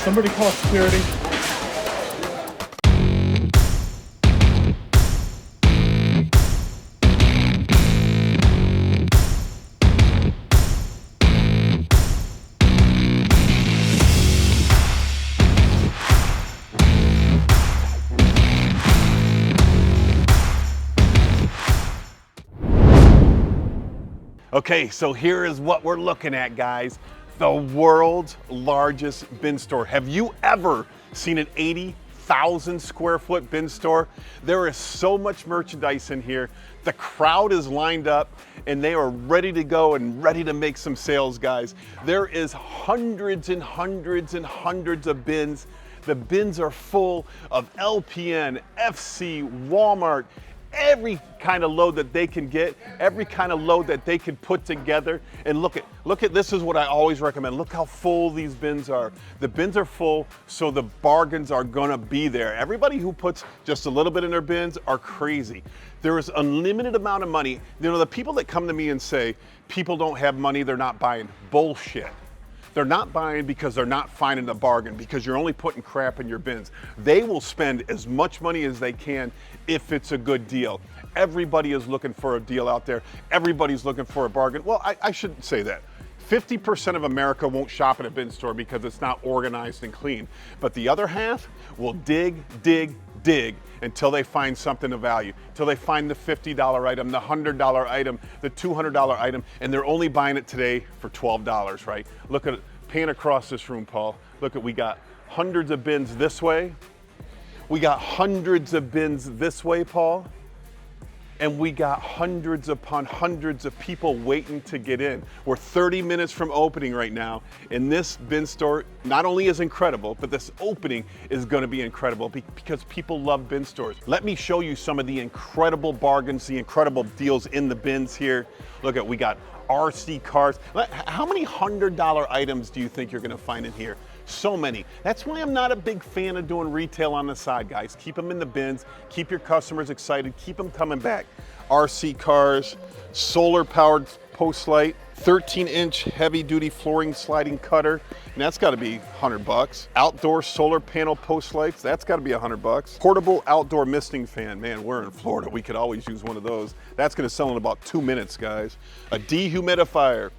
Somebody call security. Okay, so here is what we're looking at, guys. The world's largest bin store. Have you ever seen an 80,000 square foot bin store? There is so much merchandise in here. The crowd is lined up and they are ready to go and ready to make some sales, guys. There is hundreds and hundreds and hundreds of bins. The bins are full of LPN, FC, Walmart, every kind of load that they can get, every kind of load that they can put together. And look at, this is what I always recommend. Look how full these bins are. The bins are full, so the bargains are gonna be there. Everybody who puts just a little bit in their bins are crazy. There is unlimited amount of money. You know, the people that come to me and say, people don't have money, they're not buying. Bullshit. They're not buying because they're not finding the bargain, because you're only putting crap in your bins. They will spend as much money as they can if it's a good deal. Everybody is looking for a deal out there. Everybody's looking for a bargain. Well, I shouldn't say that. 50% of America won't shop at a bin store because it's not organized and clean. But the other half will dig until they find something of value, until they find the $50 item, the $100 item, the $200 item, and they're only buying it today for $12, right? Look at it, pan across this room, Paul. Look at, we got hundreds of bins this way. We got hundreds of bins this way, Paul. And we got hundreds upon hundreds of people waiting to get in. We're 30 minutes from opening right now, and this bin store not only is incredible, but this opening is gonna be incredible because people love bin stores. Let me show you some of the incredible bargains, the incredible deals in the bins here. Look at, we got RC cars. How many $100 items do you think you're gonna find in here? So many. That's why I'm not a big fan of doing retail on the side, guys. Keep them in the bins, keep your customers excited, keep them coming back. RC cars, solar powered post light, 13-inch heavy duty flooring sliding cutter, and that's gotta be 100 bucks. Outdoor solar panel post lights, that's gotta be 100 bucks. Portable outdoor misting fan, man, we're in Florida, we could always use one of those. That's gonna sell in about 2 minutes, guys. A dehumidifier,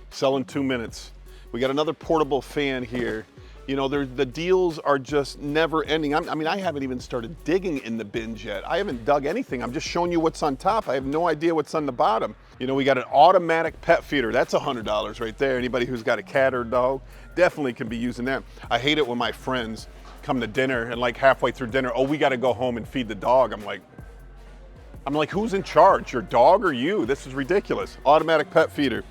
sell in 2 minutes. We got another portable fan here. You know, the deals are just never ending. I mean, I haven't even started digging in the bins yet. I haven't dug anything. I'm just showing you what's on top. I have no idea what's on the bottom. You know, we got an automatic pet feeder. That's $100 right there. Anybody who's got a cat or a dog definitely can be using that. I hate it when my friends come to dinner and like halfway through dinner, oh, we got to go home and feed the dog. I'm like, who's in charge? Your dog or you? This is ridiculous. Automatic pet feeder.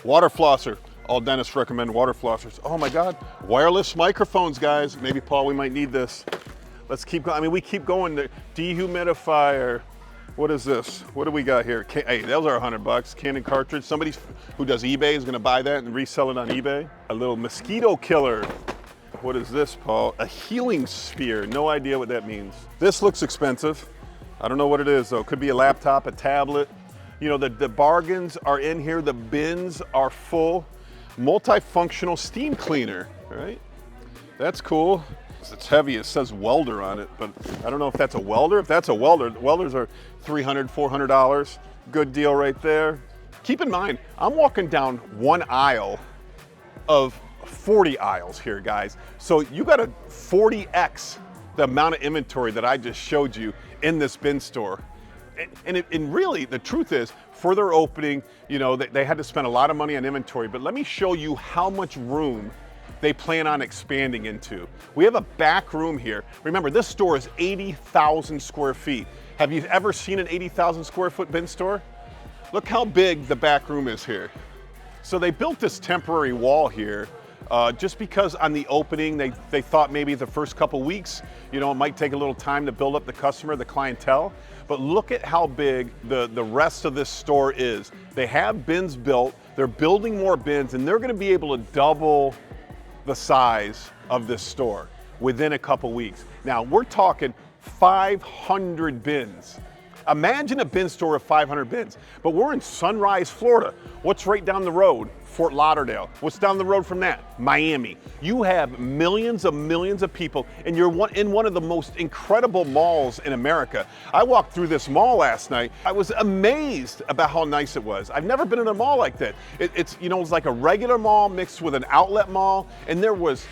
Water flosser. All dentists recommend water flossers. Oh my God, wireless microphones, guys. Maybe, Paul, we might need this. Let's keep going. I mean, we keep going. The dehumidifier. What is this? What do we got here? Hey, those are 100 bucks. Canon cartridge. Somebody who does eBay is gonna buy that and resell it on eBay. A little mosquito killer. What is this, Paul? A healing spear. No idea what that means. This looks expensive. I don't know what it is though. Could be a laptop, a tablet. You know, the bargains are in here. The bins are full. Multifunctional steam cleaner, right? That's cool. It's heavy, it says welder on it, but I don't know if that's a welder. If that's a welder, welders are $300, $400. Good deal right there. Keep in mind, I'm walking down one aisle of 40 aisles here, guys. So you got a 40x the amount of inventory that I just showed you in this bin store. And really, the truth is, for their opening, you know, they had to spend a lot of money on inventory, but let me show you how much room they plan on expanding into. We have a back room here. Remember, this store is 80,000 square feet. Have you ever seen an 80,000 square foot bin store? Look how big the back room is here. So they built this temporary wall here just because on the opening, they thought maybe the first couple weeks, you know, it might take a little time to build up the customer, the clientele. But look at how big the rest of this store is. They have bins built, they're building more bins, and they're gonna be able to double the size of this store within a couple weeks. Now, we're talking 500 bins. Imagine a bin store of 500 bins, but we're in Sunrise, Florida. What's right down the road? Fort Lauderdale. What's down the road from that? Miami. You have millions of people, and you're in one of the most incredible malls in America. I walked through this mall last night. I was amazed about how nice it was. I've never been in a mall like that. It's like a regular mall mixed with an outlet mall, and there was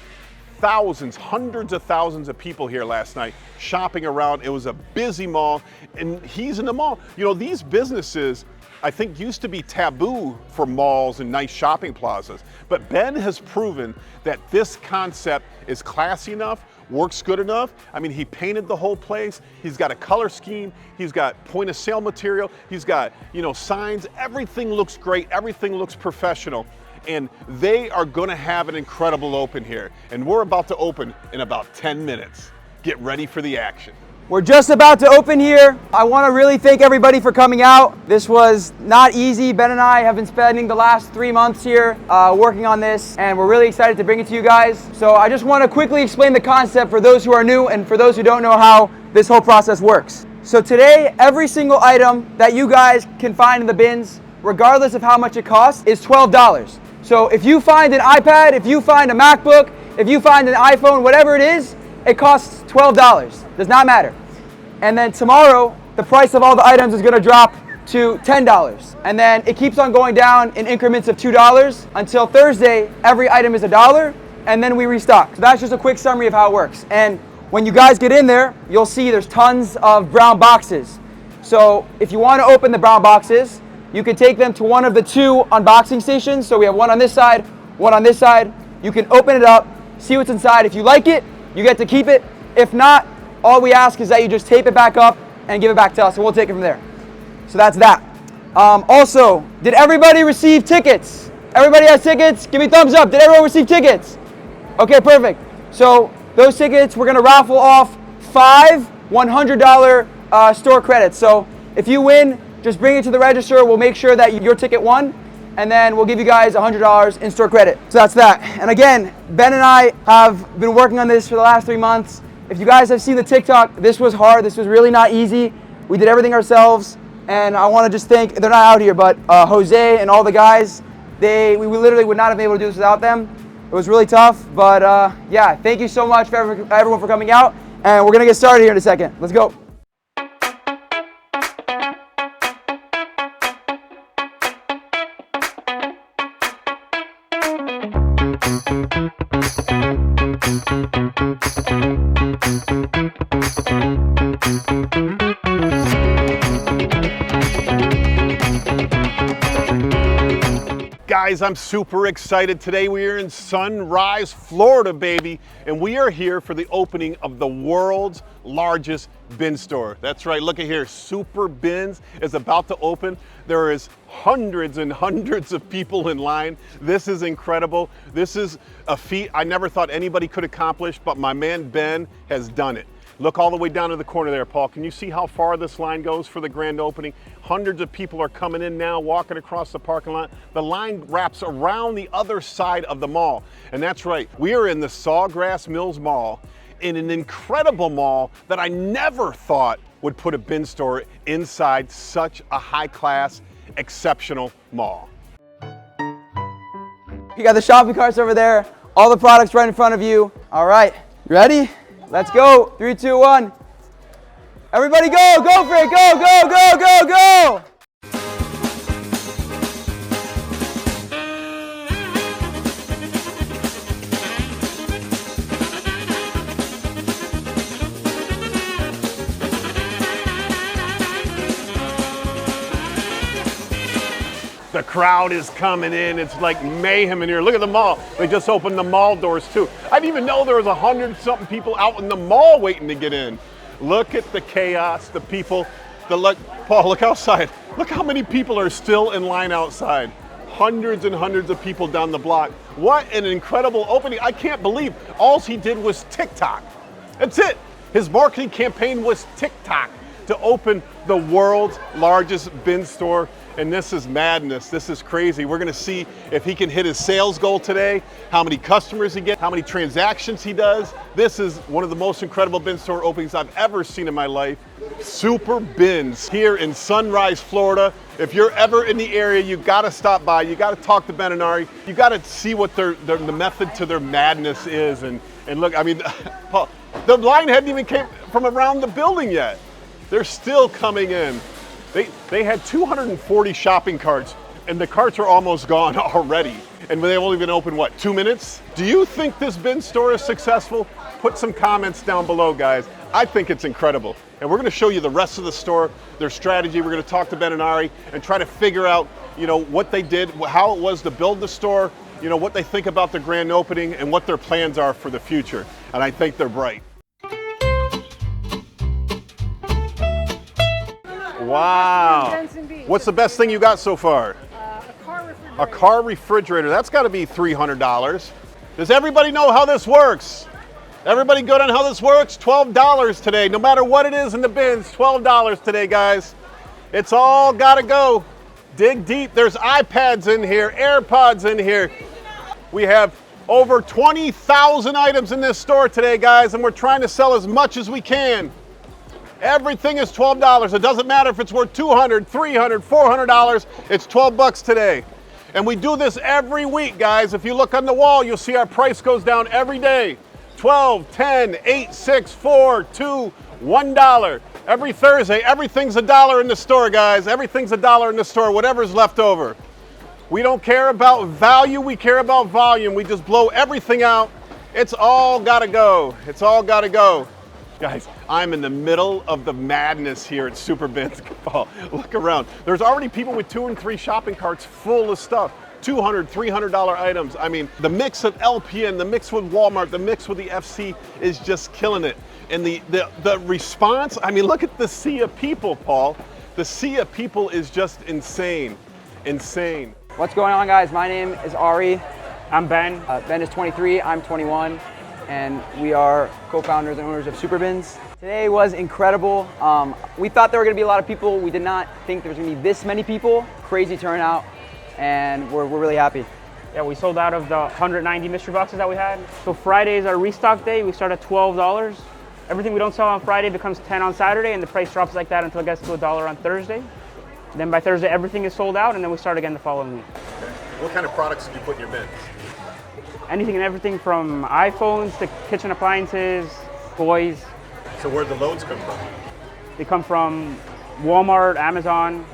thousands, hundreds of thousands of people here last night shopping around. It was a busy mall, and he's in the mall. These businesses, I think, used to be taboo for malls and nice shopping plazas. But Ben has proven that this concept is classy enough, works good enough. I mean, he painted the whole place. He's got a color scheme. He's got point of sale material. He's got, signs. Everything looks great. Everything looks professional. And they are gonna have an incredible open here. And we're about to open in about 10 minutes. Get ready for the action. We're just about to open here. I want to really thank everybody for coming out. This was not easy. Ben and I have been spending the last 3 months here working on this, and we're really excited to bring it to you guys. So I just want to quickly explain the concept for those who are new and for those who don't know how this whole process works. So today, every single item that you guys can find in the bins, regardless of how much it costs, is $12. So if you find an iPad, if you find a MacBook, if you find an iPhone, whatever it is, it costs $12. Does not matter. And then tomorrow, the price of all the items is going to drop to $10. And then it keeps on going down in increments of $2 until Thursday, every item is $1, and then we restock. So that's just a quick summary of how it works. And when you guys get in there, you'll see there's tons of brown boxes. So if you want to open the brown boxes, you can take them to one of the 2 unboxing stations. So we have one on this side, one on this side. You can open it up, see what's inside. If you like it, you get to keep it. If not, all we ask is that you just tape it back up and give it back to us, and we'll take it from there. So that's that. Also, did everybody receive tickets? Everybody has tickets? Give me a thumbs up. Did everyone receive tickets? Okay, perfect. So those tickets, we're gonna raffle off 5 $100 store credits. So if you win, just bring it to the register. We'll make sure that your ticket won, and then we'll give you guys $100 in store credit. So that's that. And again, Ben and I have been working on this for the last 3 months. If you guys have seen the TikTok, this was hard. This was really not easy. We did everything ourselves, and I want to just thank, they're not out here, but Jose and all the guys, we literally would not have been able to do this without them. It was really tough, but yeah, thank you so much for everyone for coming out, and we're going to get started here in a second. Let's go. Guys, I'm super excited. Today we are in Sunrise, Florida, baby, and we are here for the opening of the world's largest bin store. That's right, look at here, Super Bins is about to open. There is hundreds and hundreds of people in line. This is incredible. This is a feat I never thought anybody could accomplish, but my man Ben has done it. Look all the way down to the corner there, Paul. Can you see how far this line goes for the grand opening? Hundreds of people are coming in now, walking across the parking lot. The line wraps around the other side of the mall. And that's right, we are in the Sawgrass Mills Mall, in an incredible mall that I never thought would put a bin store inside such a high-class, exceptional mall. You got the shopping carts over there, all the products right in front of you. All right, you ready? Let's go. 3, 2, 1. Everybody go, go for it, go, go, go, go, go. The crowd is coming in. It's like mayhem in here. Look at the mall. They just opened the mall doors too. I didn't even know there was 100-something people out in the mall waiting to get in. Look at the chaos, the people. Paul, look outside. Look how many people are still in line outside. Hundreds and hundreds of people down the block. What an incredible opening. I can't believe all he did was TikTok. That's it. His marketing campaign was TikTok to open the world's largest bin store. and this is madness. This is crazy. We're gonna see if he can hit his sales goal today, how many customers he gets, how many transactions he does. This is one of the most incredible bin store openings I've ever seen in my life. Super Bins here in Sunrise, Florida. If you're ever in the area, you gotta stop by. You gotta talk to Ben and Ari. You gotta see what the method to their madness is. And look, I mean, Paul, the line hadn't even came from around the building yet. They're still coming in. They had 240 shopping carts, and the carts are almost gone already. And they've only been open, what, 2 minutes? Do you think this bin store is successful? Put some comments down below, guys. I think it's incredible. And we're gonna show you the rest of the store, their strategy. We're gonna talk to Ben and Ari and try to figure out, you know, what they did, how it was to build the store, you know, what they think about the grand opening and what their plans are for the future. And I think they're bright. Wow. What's the best thing you got so far? A car refrigerator. A car refrigerator. That's got to be $300. Does everybody know how this works? Everybody good on how this works? $12 today. No matter what it is in the bins, $12 today, guys. It's all got to go. Dig deep. There's iPads in here, AirPods in here. We have over 20,000 items in this store today, guys, and we're trying to sell as much as we can. Everything is $12. It doesn't matter if it's worth $200, $300, $400. It's 12 bucks today. And we do this every week, guys. If you look on the wall, you'll see our price goes down every day. 12, 10, 8, 6, 4, 2, $1. Every Thursday, everything's $1 in the store, guys. Everything's $1 in the store, whatever's left over. We don't care about value, we care about volume. We just blow everything out. It's all gotta go. It's all gotta go. Guys, I'm in the middle of the madness here at Super Bins. Oh, look around. There's already people with 2 and 3 shopping carts full of stuff. $200, $300 items. I mean, the mix of LPN, the mix with Walmart, the mix with the FC is just killing it. And the response, I mean, look at the sea of people, Paul. The sea of people is just insane, insane. What's going on, guys? My name is Ari. I'm Ben. Ben is 23, I'm 21, and we are co-founders and owners of Super Bins. Today was incredible. We thought there were gonna be a lot of people. We did not think there was gonna be this many people. Crazy turnout, and we're really happy. Yeah, we sold out of the 190 mystery boxes that we had. So Friday is our restock day. We start at $12. Everything we don't sell on Friday becomes $10 on Saturday, and the price drops like that until it gets to $1 on Thursday. Then by Thursday, everything is sold out, and then we start again the following week. What kind of products did you put in your bins? Anything and everything from iPhones to kitchen appliances, toys. So where'd the loads come from? They come from Walmart, Amazon,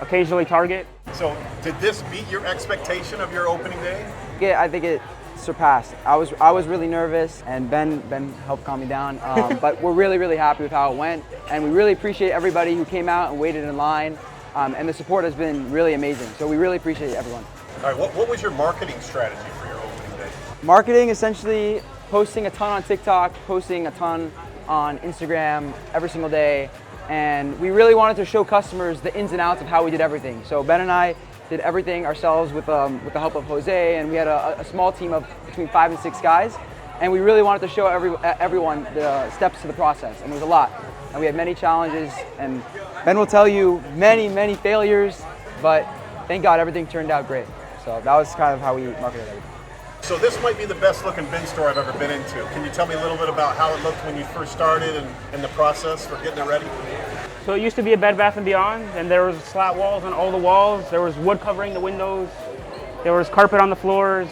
occasionally Target. So did this beat your expectation of your opening day? Yeah, I think it surpassed. I was really nervous, and Ben helped calm me down. But we're really happy with how it went, and we really appreciate everybody who came out and waited in line. And the support has been really amazing. So we really appreciate everyone. All right, what was your marketing strategy for your opening day? Marketing, essentially posting a ton on TikTok, posting a ton on Instagram every single day. And we really wanted to show customers the ins and outs of how we did everything. So Ben and I did everything ourselves with the help of Jose, and we had a small team of between 5 and 6 guys. And we really wanted to show everyone the steps to the process, and it was a lot. And we had many challenges, and Ben will tell you many failures, but thank God everything turned out great. So that was kind of how we marketed everything. So this might be the best looking bin store I've ever been into. Can you tell me a little bit about how it looked when you first started and the process for getting it ready? So it used to be a Bed Bath & Beyond, and there was slat walls on all the walls. There was wood covering the windows. There was carpet on the floors.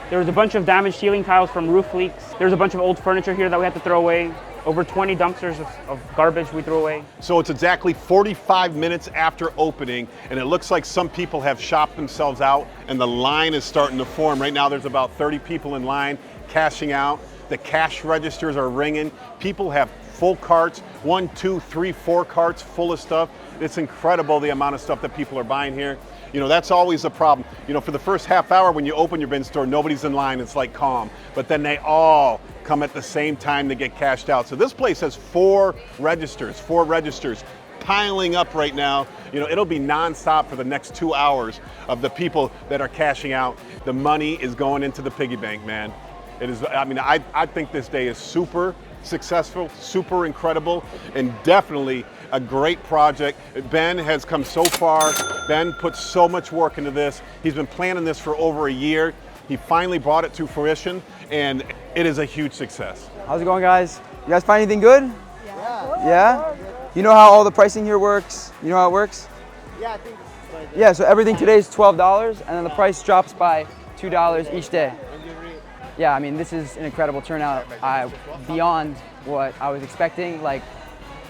There was a bunch of damaged ceiling tiles from roof leaks. There was a bunch of old furniture here that we had to throw away. Over 20 dumpsters of garbage we threw away. So it's exactly 45 minutes after opening, and it looks like some people have shopped themselves out, and the line is starting to form. Right now there's about 30 people in line cashing out. The cash registers are ringing. People have full carts, 1, 2, 3, 4 carts full of stuff. It's incredible the amount of stuff that people are buying here. You know, that's always a problem. You know, for the first half hour when you open your bin store, nobody's in line, it's like calm. But then they all come at the same time to get cashed out. So this place has 4 registers piling up right now. You know, it'll be nonstop for the next 2 hours of the people that are cashing out. The money is going into the piggy bank, man. It is, I mean, I think this day is super successful, super incredible, and definitely a great project. Ben has come so far. Ben put so much work into this. He's been planning this for over a year. He finally brought it to fruition, and it is a huge success. How's it going, guys? You guys find anything good? Yeah? You know how all the pricing here works? You know how it works? Yeah, I think. Yeah, so everything today is $12, and then the price drops by $2 each day. Yeah, I mean, this is an incredible turnout. Beyond what I was expecting. Like,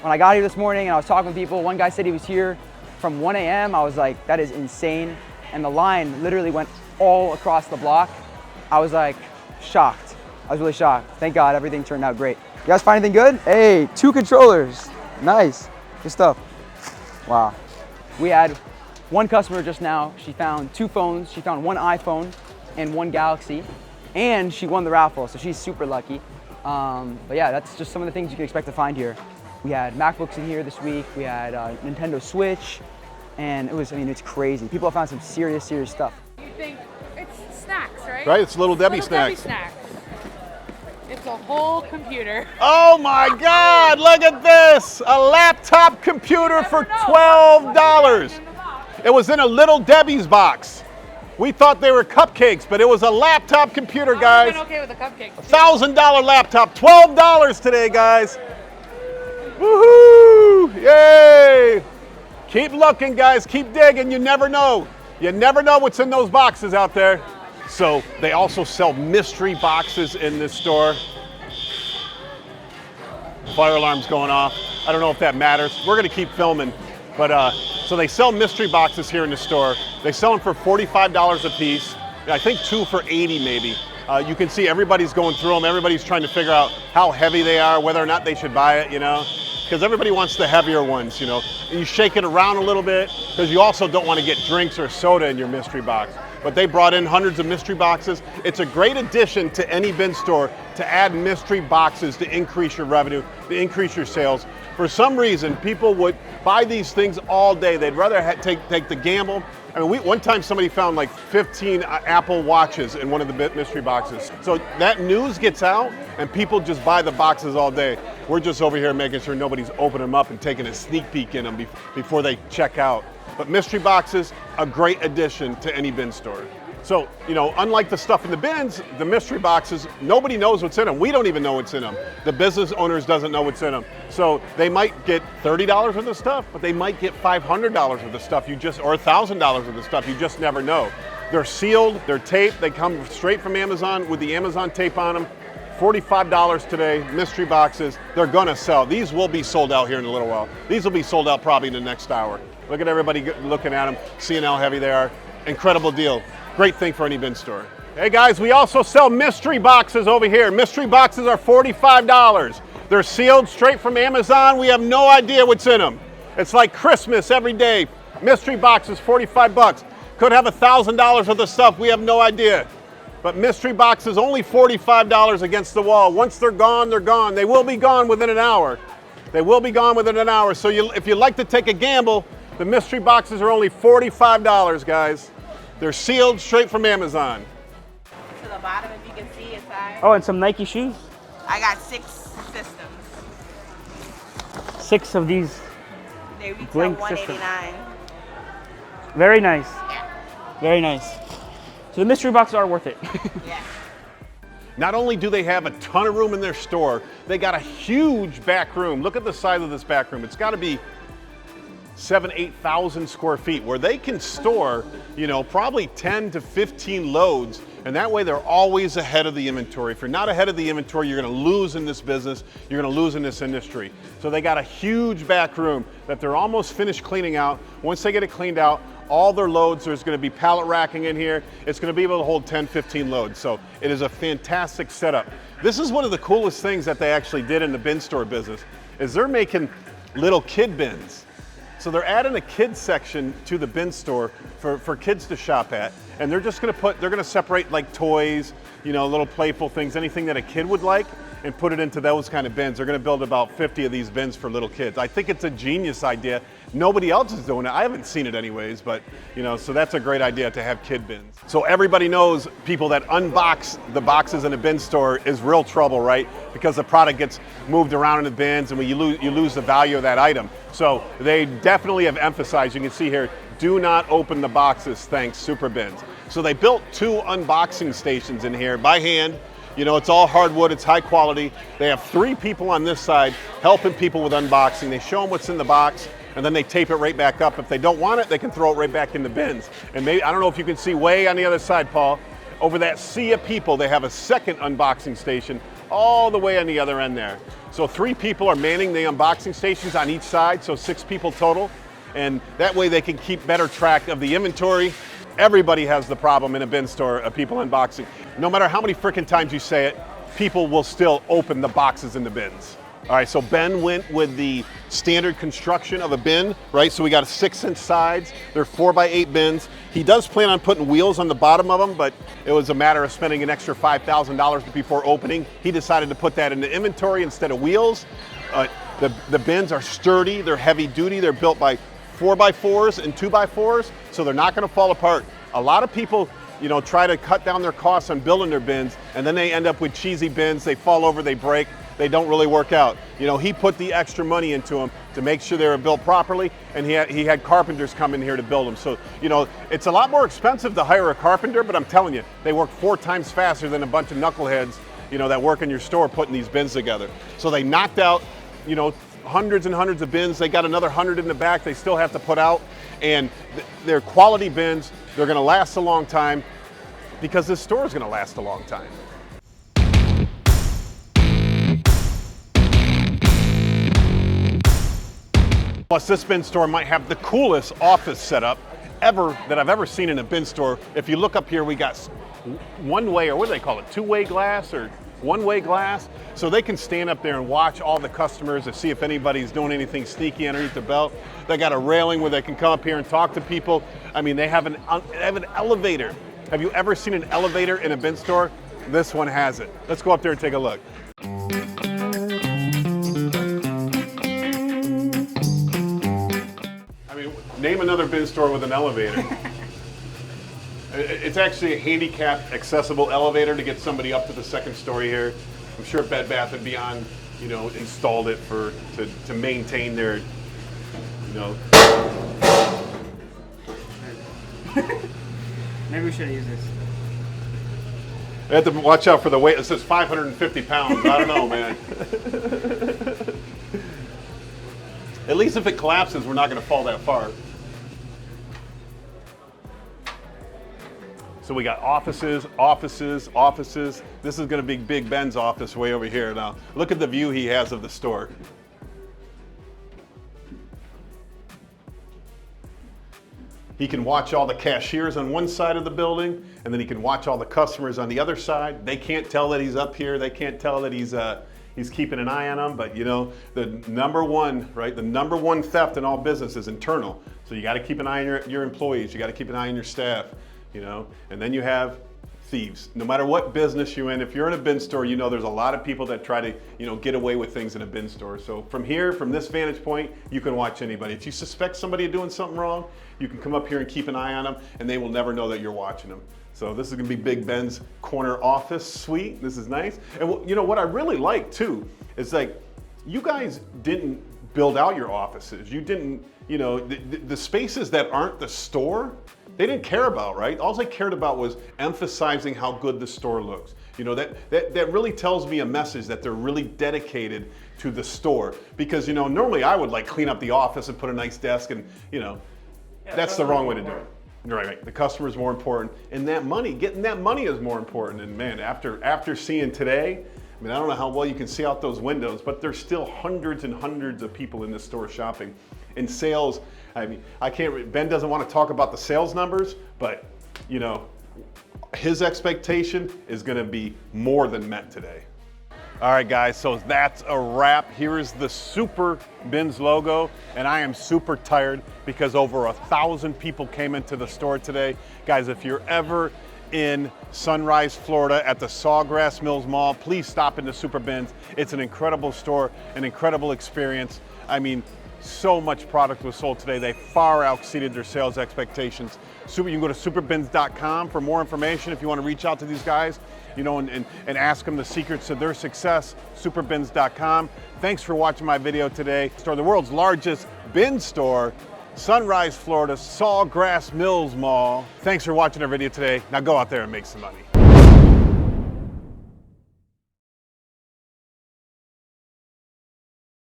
when I got here this morning and I was talking with people, one guy said he was here from 1 a.m. I was like, that is insane. And the line literally went all across the block. I was like, shocked. I was really shocked. Thank God everything turned out great. You guys find anything good? Hey, 2 controllers. Nice. Good stuff. Wow. We had one customer just now. She found 2 phones. She found 1 iPhone and 1 Galaxy. And she won the raffle, so she's super lucky. But yeah, that's just some of the things you can expect to find here. We had MacBooks in here this week. We had Nintendo Switch. And it was, I mean, it's crazy. People have found some serious stuff. You think it's snacks, right? Right, it's Little Debbie Little snacks. Debbie snacks. It's a whole computer. Oh my God, look at this! A laptop computer for $12. It was in a Little Debbie's box. We thought they were cupcakes, but it was a laptop computer, guys. I've been okay with the cupcakes. $1,000 laptop, $12 today, guys. Woohoo! Yay! Keep looking, guys. Keep digging. You never know. You never know what's in those boxes out there. So they also sell mystery boxes in this store. Fire alarm's going off. I don't know if that matters. We're going to keep filming. But so they sell mystery boxes here in the store. They sell them for $45 a piece. I think 2 for $80 maybe. You can see everybody's going through them. Everybody's trying to figure out how heavy they are, whether or not they should buy it, you know. Because everybody wants the heavier ones, you know. And you shake it around a little bit because you also don't want to get drinks or soda in your mystery box. But they brought in hundreds of mystery boxes. It's a great addition to any bin store to add mystery boxes to increase your revenue, to increase your sales. For some reason, people would buy these things all day. They'd rather take the gamble. I mean, one time somebody found like 15 Apple Watches in one of the mystery boxes. So that news gets out and people just buy the boxes all day. We're just over here making sure nobody's opening them up and taking a sneak peek in them before they check out. But mystery boxes, a great addition to any bin store. So, you know, unlike the stuff in the bins, the mystery boxes, nobody knows what's in them. We don't even know what's in them. The business owners doesn't know what's in them. So they might get $30 worth of stuff, but they might get $500 worth of stuff or $1,000 worth of stuff. You just never know. They're sealed, they're taped, they come straight from Amazon with the Amazon tape on them. $45 today, mystery boxes. They're gonna sell. These will be sold out here in a little while. These will be sold out probably in the next hour. Look at everybody looking at them, seeing how heavy they are. Incredible deal. Great thing for any bin store. Hey guys, we also sell mystery boxes over here. Mystery boxes are $45. They're sealed straight from Amazon. We have no idea what's in them. It's like Christmas every day. Mystery boxes, 45 bucks. Could have $1,000 worth of stuff. We have no idea. But mystery boxes, only $45 against the wall. Once they're gone, they're gone. They will be gone within an hour. They will be gone within an hour. So if you like to take a gamble, the mystery boxes are only $45, guys. They're sealed straight from Amazon. To the bottom, if you can see inside. Oh, and some Nike shoes. I got 6 systems. 6 of these. They retail Blink system. $189. Very nice. Yeah. Very nice. So the mystery boxes are worth it. Yeah. Not only do they have a ton of room in their store, they got a huge back room. Look at the size of this back room. It's got to be 8,000 square feet where they can store, you know, probably 10 to 15 loads. And that way they're always ahead of the inventory. If you're not ahead of the inventory, you're going to lose in this business. You're going to lose in this industry. So they got a huge back room that they're almost finished cleaning out. Once they get it cleaned out, all their loads, there's going to be pallet racking in here. It's going to be able to hold 10, 15 loads. So it is a fantastic setup. This is one of the coolest things that they actually did in the bin store business is they're making little kid bins. So they're adding a kids section to the bin store for kids to shop at. And they're just gonna they're gonna separate like toys, you know, little playful things, anything that a kid would like, and put it into those kind of bins. They're gonna build about 50 of these bins for little kids. I think it's a genius idea Nobody else is doing it. I haven't seen it anyways, but you know, so that's a great idea to have kid bins. So everybody knows people that unbox the boxes in a bin store is real trouble, right? Because the product gets moved around in the bins and you lose the value of that item. So they definitely have emphasized, you can see here, do not open the boxes, thanks, super bins. So they built 2 unboxing stations in here by hand. You know, it's all hardwood, it's high quality. They have 3 people on this side helping people with unboxing. They show them what's in the box, and then they tape it right back up. If they don't want it, they can throw it right back in the bins. And maybe, I don't know if you can see way on the other side, Paul, over that sea of people, they have a second unboxing station all the way on the other end there. So 3 people are manning the unboxing stations on each side, so 6 people total. And that way they can keep better track of the inventory. Everybody has the problem in a bin store of people unboxing. No matter how many freaking times you say it, people will still open the boxes in the bins. All right, so Ben went with the standard construction of a bin, right? So we got 6-inch sides. They're 4x8 bins. He does plan on putting wheels on the bottom of them, but it was a matter of spending an extra $5,000 before opening. He decided to put that in the inventory instead of wheels. The bins are sturdy, they're heavy duty, they're built by 4x4s and 2x4s, so they're not gonna fall apart. A lot of people, you know, try to cut down their costs on building their bins, and then they end up with cheesy bins. They fall over, they break, they don't really work out. You know, he put the extra money into them to make sure they were built properly, and he had carpenters come in here to build them. So, you know, it's a lot more expensive to hire a carpenter, but I'm telling you, they work 4 times faster than a bunch of knuckleheads, you know, that work in your store putting these bins together. So they knocked out, you know, hundreds and hundreds of bins. They got another 100 in the back they still have to put out, and they're quality bins. They're gonna last a long time because this store is gonna last a long time. Plus, this bin store might have the coolest office setup that I've ever seen in a bin store. If you look up here, we got one-way, or what do they call it, 2-way glass or one-way glass, so they can stand up there and watch all the customers to see if anybody's doing anything sneaky underneath the belt. They got a railing where they can come up here and talk to people. I mean, they have an elevator. Have you ever seen an elevator in a bin store? This one has it. Let's go up there and take a look. I mean, name another bin store with an elevator. It's actually a handicapped accessible elevator to get somebody up to the 2nd story here. I'm sure Bed Bath & Beyond, you know, installed it to maintain their, you know. Maybe we should use this. I have to watch out for the weight. It says 550 pounds. I don't know, man. At least if it collapses, we're not going to fall that far. So we got offices, offices, offices. This is gonna be Big Ben's office way over here now. Look at the view he has of the store. He can watch all the cashiers on one side of the building, and then he can watch all the customers on the other side. They can't tell that he's up here. They can't tell that he's keeping an eye on them, but you know, the number one theft in all business is internal. So you gotta keep an eye on your employees. You gotta keep an eye on your staff. You know, and then you have thieves. No matter what business you're in, if you're in a bin store, you know there's a lot of people that try to, you know, get away with things in a bin store. So from here, from this vantage point, you can watch anybody. If you suspect somebody doing something wrong, you can come up here and keep an eye on them, and they will never know that you're watching them. So this is gonna be Big Ben's corner office suite. This is nice. And you know what I really like too is, like, you guys didn't build out your offices. You didn't, you know, the spaces that aren't the store, they didn't care about, right? All they cared about was emphasizing how good the store looks. You know, that really tells me a message that they're really dedicated to the store. Because, you know, normally I would like clean up the office and put a nice desk, and, you know, that's the wrong way to do it. Right. The customer is more important, and that money, getting that money is more important. And man, after seeing today, I mean, I don't know how well you can see out those windows, but there's still hundreds and hundreds of people in this store shopping. And sales, I mean, Ben doesn't want to talk about the sales numbers, but, you know, his expectation is going to be more than met today. All right, guys, so that's a wrap. Here is the Super Bins logo, and I am super tired because over 1,000 people came into the store today. Guys, if you're ever in Sunrise, Florida at the Sawgrass Mills Mall, please stop into Super Bins. It's an incredible store, an incredible experience. I mean, So much product was sold today. They far exceeded their sales expectations. You can go to superbins.com for more information if you want to reach out to these guys, you know, and ask them the secrets to their success. Superbins.com. Thanks for watching my video today. The world's largest bin store, Sunrise, Florida, Sawgrass Mills Mall. Thanks for watching our video today. Now go out there and make some money.